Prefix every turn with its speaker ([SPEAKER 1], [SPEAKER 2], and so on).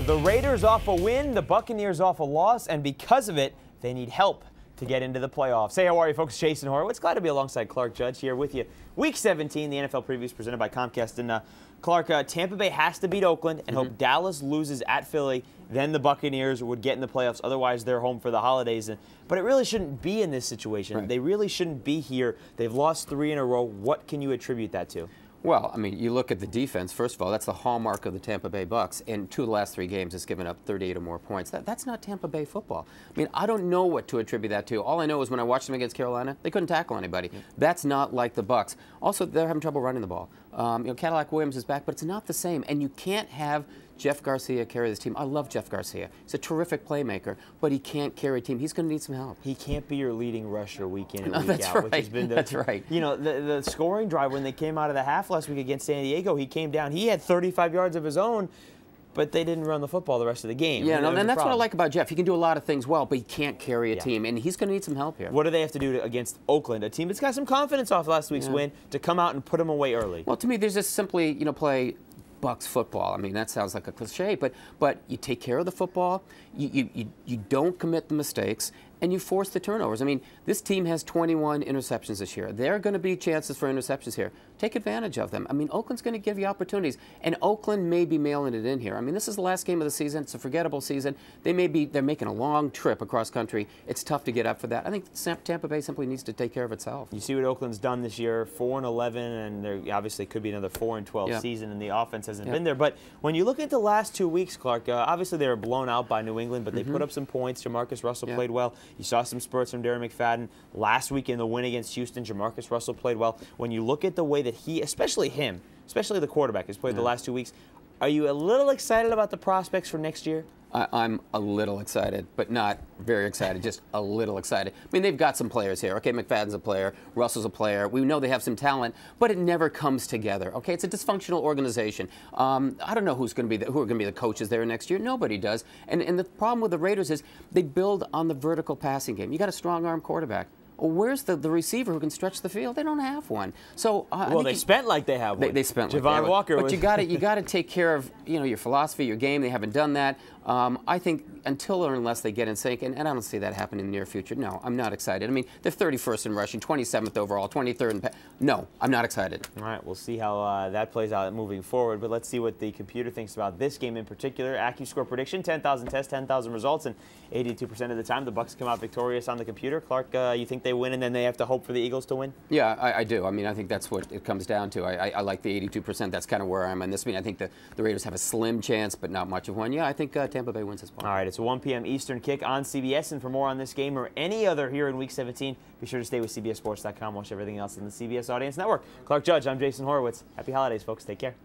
[SPEAKER 1] The Raiders off a win, the Buccaneers off a loss, and because of it, they need help to get into the playoffs. Hey, how are you, folks? Jason Horowitz. Glad to be alongside Clark Judge here with you. Week 17, the NFL previews presented by Comcast. And Clark, Tampa Bay has to beat Oakland and hope Dallas loses at Philly. Then the Buccaneers would get in the playoffs. Otherwise, they're home for the holidays. But it really shouldn't be in this situation. Right. They really shouldn't be here. They've lost 3 in a row. What can you attribute that to?
[SPEAKER 2] Well, I mean, you look at the defense, first of all, that's the hallmark of the Tampa Bay Bucs. In 2 of the last 3 games, it's given up 38 or more points. That's not Tampa Bay football. I mean, I don't know what to attribute that to. All I know is when I watched them against Carolina, they couldn't tackle anybody. That's not like the Bucs. Also, they're having trouble running the ball. Cadillac Williams is back, but it's not the same. And you can't have Jeff Garcia carry this team. I love Jeff Garcia. He's a terrific playmaker, but he can't carry a team. He's going to need some help.
[SPEAKER 1] He can't be your leading rusher week in and week
[SPEAKER 2] that's
[SPEAKER 1] out.
[SPEAKER 2] Right.
[SPEAKER 1] Which has been
[SPEAKER 2] that's right.
[SPEAKER 1] You know, the scoring drive when they came out of the half last week against San Diego, he came down. He had 35 yards of his own, but they didn't run the football the rest of the game.
[SPEAKER 2] Yeah, and that's what I like about Jeff. He can do a lot of things well, but he can't carry a team, and he's going to need some help here.
[SPEAKER 1] What do they have to do against Oakland, a team that's got some confidence off last week's win, to come out and put them away early?
[SPEAKER 2] Well, to me, there's just simply, play Bucs football. I mean, that sounds like a cliche, but you take care of the football, you don't commit the mistakes, and you force the turnovers. I mean, this team has 21 interceptions this year. There are going to be chances for interceptions here. Take advantage of them. I mean, Oakland's going to give you opportunities, and Oakland may be mailing it in here. I mean, this is the last game of the season. It's a forgettable season. They're making a long trip across country. It's tough to get up for that. I think Tampa Bay simply needs to take care of itself.
[SPEAKER 1] You see what Oakland's done this year, 4-11, and there obviously could be another 4-12 season, and the offense hasn't been there. But when you look at the last 2 weeks, Clark, obviously they were blown out by New England, but they put up some points. Jamarcus Russell played well. You saw some spurts from Darren McFadden. Last week in the win against Houston, Jamarcus Russell played well. When you look at the way that he, especially the quarterback, has played the last 2 weeks, are you a little excited about the prospects for next year?
[SPEAKER 2] I'm a little excited, but not very excited, just a little excited. I mean, they've got some players here. Okay, McFadden's a player, Russell's a player. We know they have some talent, but it never comes together. Okay, it's a dysfunctional organization. I don't know who are going to be the coaches there next year. Nobody does. And the problem with the Raiders is they build on the vertical passing game. You got a strong arm quarterback. Well, where's the receiver who can stretch the field? They don't have one. So
[SPEAKER 1] well, they spent like they have one.
[SPEAKER 2] They spent
[SPEAKER 1] Javon
[SPEAKER 2] like they have
[SPEAKER 1] Walker.
[SPEAKER 2] But you got to take care of your philosophy, your game. They haven't done that. I think until or unless they get in sync, and I don't see that happening in the near future. No, I'm not excited. I mean, they're 31st in rushing, 27th overall, 23rd in no, I'm not excited.
[SPEAKER 1] All right, we'll see how that plays out moving forward. But let's see what the computer thinks about this game in particular. ACCUSCORE prediction: 10,000 tests, 10,000 results, and 82% of the time the Bucs come out victorious on the computer. Clark, you think they win and then they have to hope for the Eagles to win?
[SPEAKER 2] Yeah, I do. I mean, I think that's what it comes down to. I like the 82%. That's kind of where I am on this. I mean, I think the Raiders have a slim chance, but not much of one. Yeah, I think Tampa Bay wins this ball.
[SPEAKER 1] All right, it's a 1 p.m. Eastern kick on CBS. And for more on this game or any other here in Week 17, be sure to stay with CBSSports.com. Watch everything else in the CBS Audience Network. Clark Judge, I'm Jason Horowitz. Happy holidays, folks. Take care.